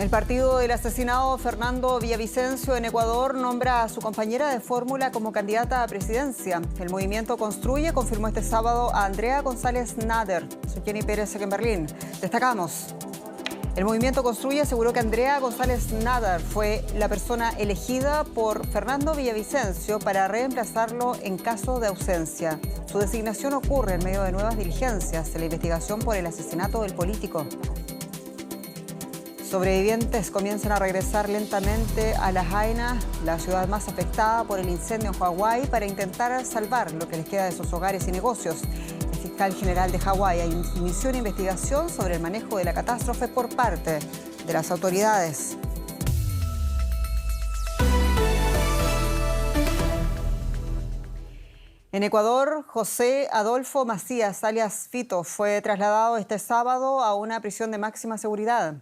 El partido del asesinado Fernando Villavicencio en Ecuador nombra a su compañera de fórmula como candidata a presidencia. El movimiento Construye confirmó este sábado a Andrea González Nader. Soy Jenny Pérez en Berlín. Destacamos. El movimiento Construye aseguró que Andrea González Nader fue la persona elegida por Fernando Villavicencio para reemplazarlo en caso de ausencia. Su designación ocurre en medio de nuevas diligencias en la investigación por el asesinato del político. Sobrevivientes comienzan a regresar lentamente a La Haina, la ciudad más afectada por el incendio en Hawái, para intentar salvar lo que les queda de sus hogares y negocios. El fiscal general de Hawái inició una investigación sobre el manejo de la catástrofe por parte de las autoridades. En Ecuador, José Adolfo Macías, alias Fito, fue trasladado este sábado a una prisión de máxima seguridad.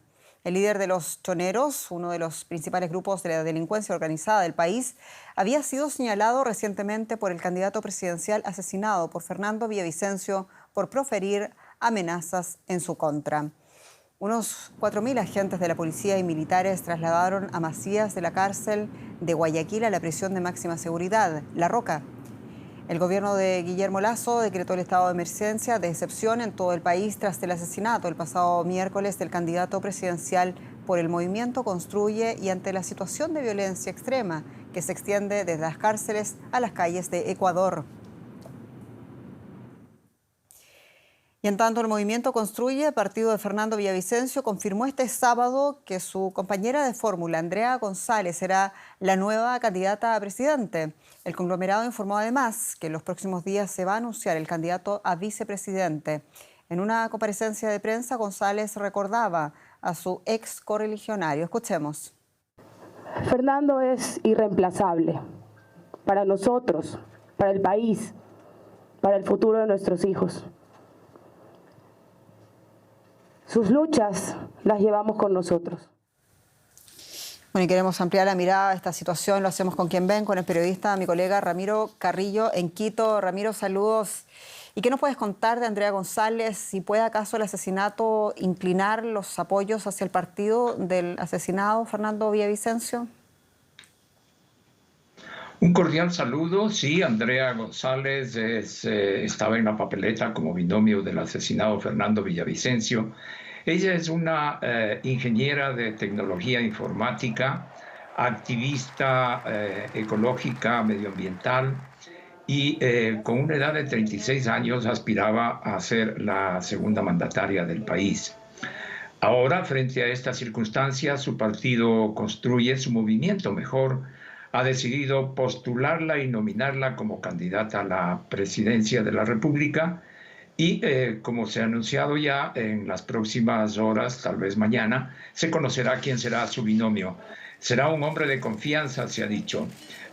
El líder de los choneros, uno de los principales grupos de la delincuencia organizada del país, había sido señalado recientemente por el candidato presidencial asesinado por Fernando Villavicencio por proferir amenazas en su contra. Unos 4.000 agentes de la policía y militares trasladaron a Macías de la cárcel de Guayaquil a la prisión de máxima seguridad, La Roca. El gobierno de Guillermo Lasso decretó el estado de emergencia de excepción en todo el país tras el asesinato el pasado miércoles del candidato presidencial por el movimiento Construye y ante la situación de violencia extrema que se extiende desde las cárceles a las calles de Ecuador. Y en tanto, el movimiento Construye, partido de Fernando Villavicencio, confirmó este sábado que su compañera de fórmula, Andrea González, será la nueva candidata a presidente. El conglomerado informó además que en los próximos días se va a anunciar el candidato a vicepresidente. En una comparecencia de prensa, González recordaba a su ex correligionario. Escuchemos. Fernando es irreemplazable para nosotros, para el país, para el futuro de nuestros hijos. Sus luchas las llevamos con nosotros. Bueno, y queremos ampliar la mirada a esta situación. Lo hacemos con quien ven, con el periodista, mi colega Ramiro Carrillo en Quito. Ramiro, saludos. ¿Y qué nos puedes contar de Andrea González? Si puede acaso el asesinato inclinar los apoyos hacia el partido del asesinado Fernando Villavicencio. Un cordial saludo. Sí, Andrea González estaba en la papeleta como binomio del asesinado Fernando Villavicencio. Ella es una ingeniera de tecnología informática, activista ecológica, medioambiental, y con una edad de 36 años aspiraba a ser la segunda mandataria del país. Ahora, frente a esta circunstancia, su partido Construye, su movimiento mejor, ha decidido postularla y nominarla como candidata a la presidencia de la República y, como se ha anunciado ya, en las próximas horas, tal vez mañana, se conocerá quién será su binomio. Será un hombre de confianza, se ha dicho.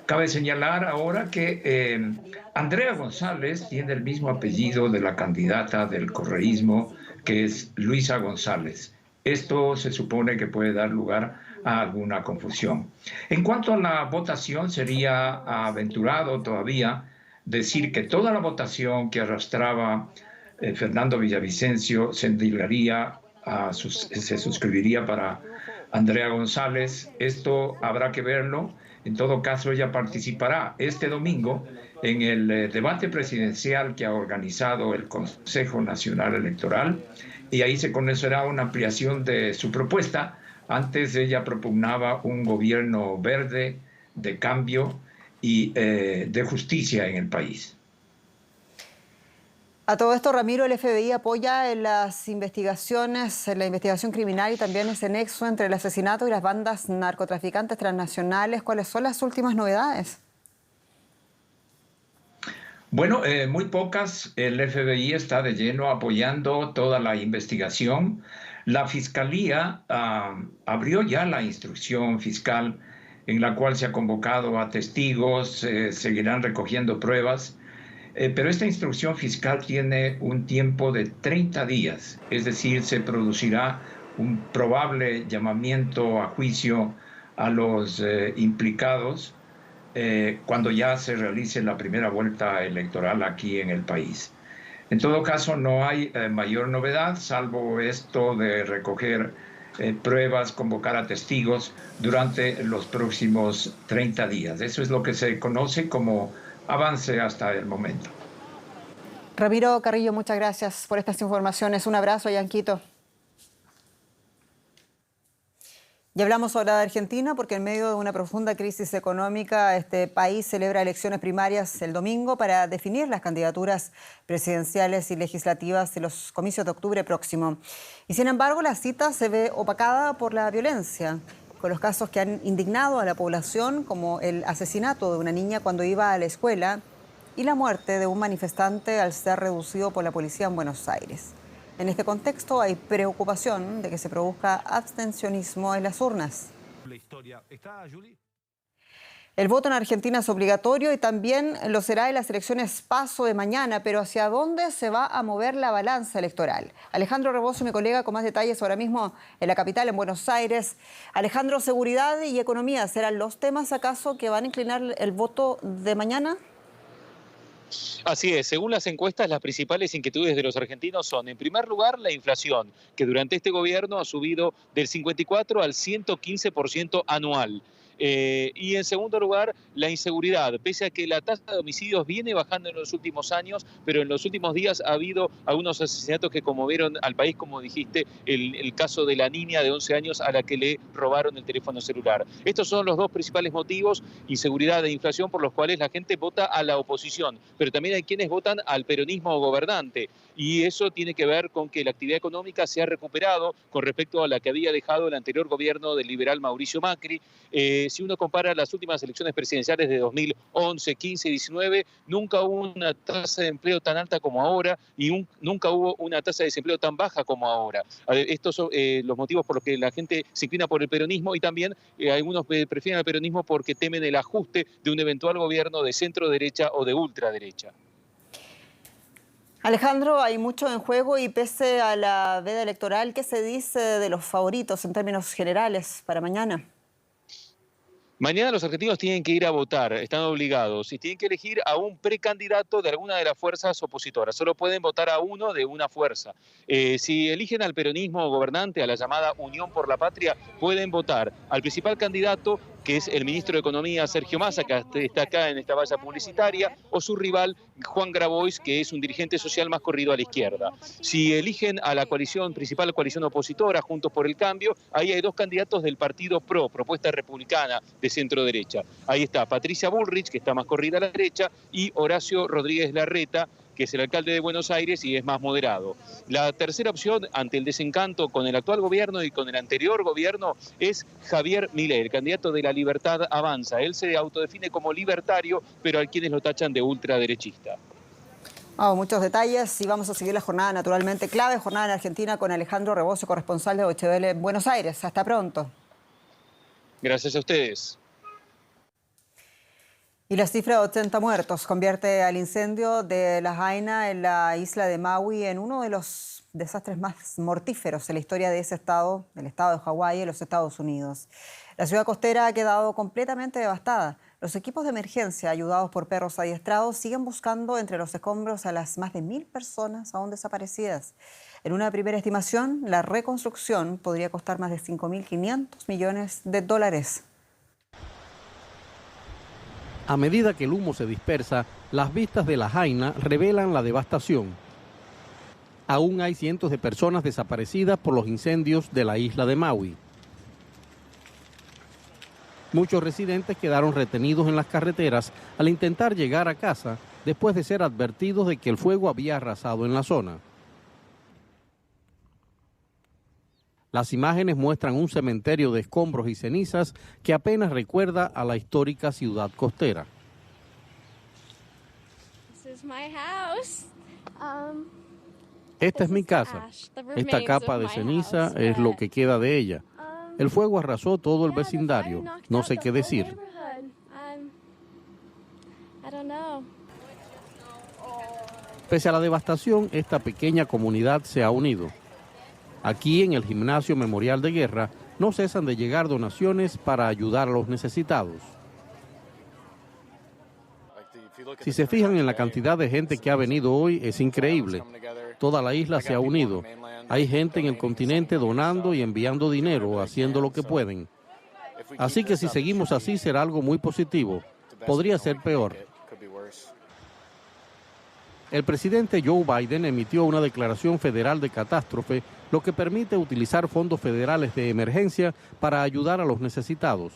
Cabe señalar ahora que Andrea González tiene el mismo apellido de la candidata del correísmo, que es Luisa González. Esto se supone que puede dar lugar a alguna confusión. En cuanto a la votación, sería aventurado todavía decir que toda la votación que arrastraba Fernando Villavicencio se suscribiría para Andrea González. Esto habrá que verlo. En todo caso, ella participará este domingo en el debate presidencial que ha organizado el Consejo Nacional Electoral, y ahí se conocerá una ampliación de su propuesta. Antes ella propugnaba un gobierno verde, de cambio y de justicia en el país. A todo esto, Ramiro, el FBI apoya en las investigaciones, en la investigación criminal y también ese nexo entre el asesinato y las bandas narcotraficantes transnacionales. ¿Cuáles son las últimas novedades? Bueno, muy pocas. El FBI está de lleno apoyando toda la investigación. La Fiscalía abrió ya la instrucción fiscal en la cual se ha convocado a testigos, seguirán recogiendo pruebas, pero esta instrucción fiscal tiene un tiempo de 30 días, es decir, se producirá un probable llamamiento a juicio a los implicados cuando ya se realice la primera vuelta electoral aquí en el país. En todo caso, no hay mayor novedad, salvo esto de recoger pruebas, convocar a testigos durante los próximos 30 días. Eso es lo que se conoce como avance hasta el momento. Ramiro Carrillo, muchas gracias por estas informaciones. Un abrazo allá en Quito. Y hablamos ahora de Argentina porque en medio de una profunda crisis económica, este país celebra elecciones primarias el domingo para definir las candidaturas presidenciales y legislativas de los comicios de octubre próximo. Y sin embargo, la cita se ve opacada por la violencia, con los casos que han indignado a la población, como el asesinato de una niña cuando iba a la escuela y la muerte de un manifestante al ser reducido por la policía en Buenos Aires. En este contexto hay preocupación de que se produzca abstencionismo en las urnas. El voto en Argentina es obligatorio y también lo será en las elecciones PASO de mañana, pero ¿hacia dónde se va a mover la balanza electoral? Alejandro Rebozo, mi colega, con más detalles ahora mismo en la capital, en Buenos Aires. Alejandro, ¿seguridad y economía serán los temas acaso que van a inclinar el voto de mañana? Así es, según las encuestas, las principales inquietudes de los argentinos son, en primer lugar, la inflación, que durante este gobierno ha subido del 54 al 115% anual. Y en segundo lugar, la inseguridad, pese a que la tasa de homicidios viene bajando en los últimos años, pero en los últimos días ha habido algunos asesinatos que conmovieron al país, como dijiste, el caso de la niña de 11 años a la que le robaron el teléfono celular. Estos son los dos principales motivos, inseguridad e inflación, por los cuales la gente vota a la oposición, pero también hay quienes votan al peronismo gobernante. Y eso tiene que ver con que la actividad económica se ha recuperado con respecto a la que había dejado el anterior gobierno del liberal Mauricio Macri. Si uno compara las últimas elecciones presidenciales de 2011, 15 y 19, nunca hubo una tasa de empleo tan alta como ahora y nunca hubo una tasa de desempleo tan baja como ahora. Estos son los motivos por los que la gente se inclina por el peronismo y también algunos prefieren el peronismo porque temen el ajuste de un eventual gobierno de centro derecha o de ultraderecha. Alejandro, hay mucho en juego y pese a la veda electoral, ¿qué se dice de los favoritos en términos generales para mañana? Mañana los argentinos tienen que ir a votar, están obligados, y tienen que elegir a un precandidato de alguna de las fuerzas opositoras. Solo pueden votar a uno de una fuerza. Si eligen al peronismo gobernante, a la llamada Unión por la Patria, pueden votar al principal candidato, que es el ministro de Economía, Sergio Massa, que está acá en esta valla publicitaria, o su rival, Juan Grabois, que es un dirigente social más corrido a la izquierda. Si eligen a la principal coalición opositora, Juntos por el Cambio, ahí hay dos candidatos del partido PRO, Propuesta Republicana, de centro derecha. Ahí está Patricia Bullrich, que está más corrida a la derecha, y Horacio Rodríguez Larreta, que es el alcalde de Buenos Aires y es más moderado. La tercera opción, ante el desencanto con el actual gobierno y con el anterior gobierno, es Javier Milei, el candidato de La Libertad Avanza. Él se autodefine como libertario, pero hay quienes lo tachan de ultraderechista. Muchos detalles y vamos a seguir la jornada, naturalmente, clave jornada en Argentina con Alejandro Rebozo, corresponsal de Deutsche Welle en Buenos Aires. Hasta pronto. Gracias a ustedes. Y la cifra de 80 muertos convierte al incendio de La Haina en la isla de Maui en uno de los desastres más mortíferos en la historia de ese estado, del estado de Hawái, en los Estados Unidos. La ciudad costera ha quedado completamente devastada. Los equipos de emergencia, ayudados por perros adiestrados, siguen buscando entre los escombros a las más de 1.000 personas aún desaparecidas. En una primera estimación, la reconstrucción podría costar más de $5.500 millones. A medida que el humo se dispersa, las vistas de La Haina revelan la devastación. Aún hay cientos de personas desaparecidas por los incendios de la isla de Maui. Muchos residentes quedaron retenidos en las carreteras al intentar llegar a casa después de ser advertidos de que el fuego había arrasado en la zona. Las imágenes muestran un cementerio de escombros y cenizas que apenas recuerda a la histórica ciudad costera. Esta es mi casa. Esta capa de ceniza es lo que queda de ella. El fuego arrasó todo el vecindario. No sé qué decir. Pese a la devastación, esta pequeña comunidad se ha unido. Aquí, en el Gimnasio Memorial de Guerra, no cesan de llegar donaciones para ayudar a los necesitados. Si se fijan en la cantidad de gente que ha venido hoy, es increíble. Toda la isla se ha unido. Hay gente en el continente donando y enviando dinero, haciendo lo que pueden. Así que si seguimos así será algo muy positivo. Podría ser peor. El presidente Joe Biden emitió una declaración federal de catástrofe, lo que permite utilizar fondos federales de emergencia para ayudar a los necesitados.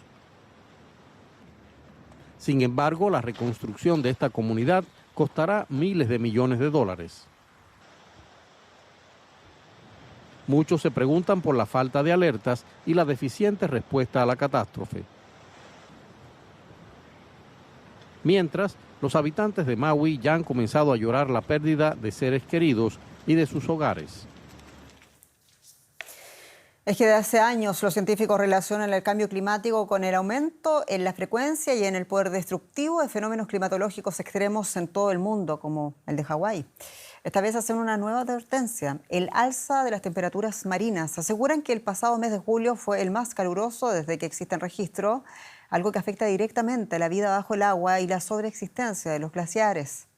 Sin embargo, la reconstrucción de esta comunidad costará miles de millones de dólares. Muchos se preguntan por la falta de alertas y la deficiente respuesta a la catástrofe. Mientras, los habitantes de Maui ya han comenzado a llorar la pérdida de seres queridos y de sus hogares. Es que desde hace años los científicos relacionan el cambio climático con el aumento en la frecuencia y en el poder destructivo de fenómenos climatológicos extremos en todo el mundo, como el de Hawái. Esta vez hacen una nueva advertencia, el alza de las temperaturas marinas. Aseguran que el pasado mes de julio fue el más caluroso desde que existen registros, algo que afecta directamente a la vida bajo el agua y la sobreexistencia de los glaciares.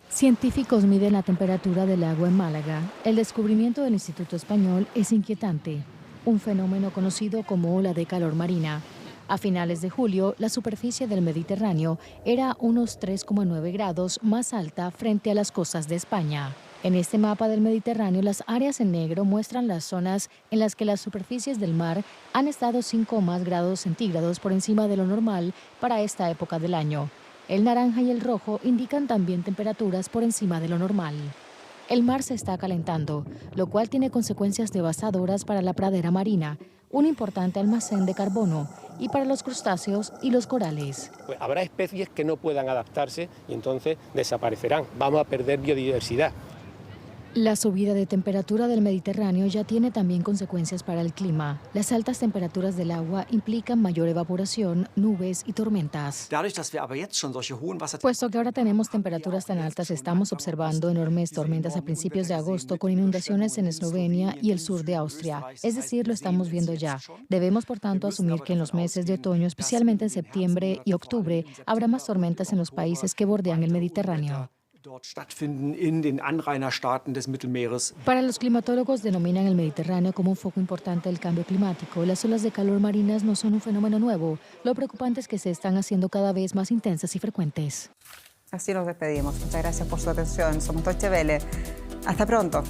Científicos miden la temperatura del agua en Málaga. El descubrimiento del Instituto Español es inquietante, un fenómeno conocido como ola de calor marina. A finales de julio, la superficie del Mediterráneo era unos 3,9 grados más alta frente a las costas de España. En este mapa del Mediterráneo, las áreas en negro muestran las zonas en las que las superficies del mar han estado 5 o más grados centígrados por encima de lo normal para esta época del año. El naranja y el rojo indican también temperaturas por encima de lo normal. El mar se está calentando, lo cual tiene consecuencias devastadoras para la pradera marina, un importante almacén de carbono, y para los crustáceos y los corales. Pues habrá especies que no puedan adaptarse y entonces desaparecerán. Vamos a perder biodiversidad. La subida de temperatura del Mediterráneo ya tiene también consecuencias para el clima. Las altas temperaturas del agua implican mayor evaporación, nubes y tormentas. Puesto que ahora tenemos temperaturas tan altas, estamos observando enormes tormentas a principios de agosto con inundaciones en Eslovenia y el sur de Austria. Es decir, lo estamos viendo ya. Debemos, por tanto, asumir que en los meses de otoño, especialmente en septiembre y octubre, habrá más tormentas en los países que bordean el Mediterráneo. Para los climatólogos denominan el Mediterráneo como un foco importante del cambio climático. Las olas de calor marinas no son un fenómeno nuevo. Lo preocupante es que se están haciendo cada vez más intensas y frecuentes. Así nos despedimos. Muchas gracias por su atención. Somos Deutsche Welle. Hasta pronto.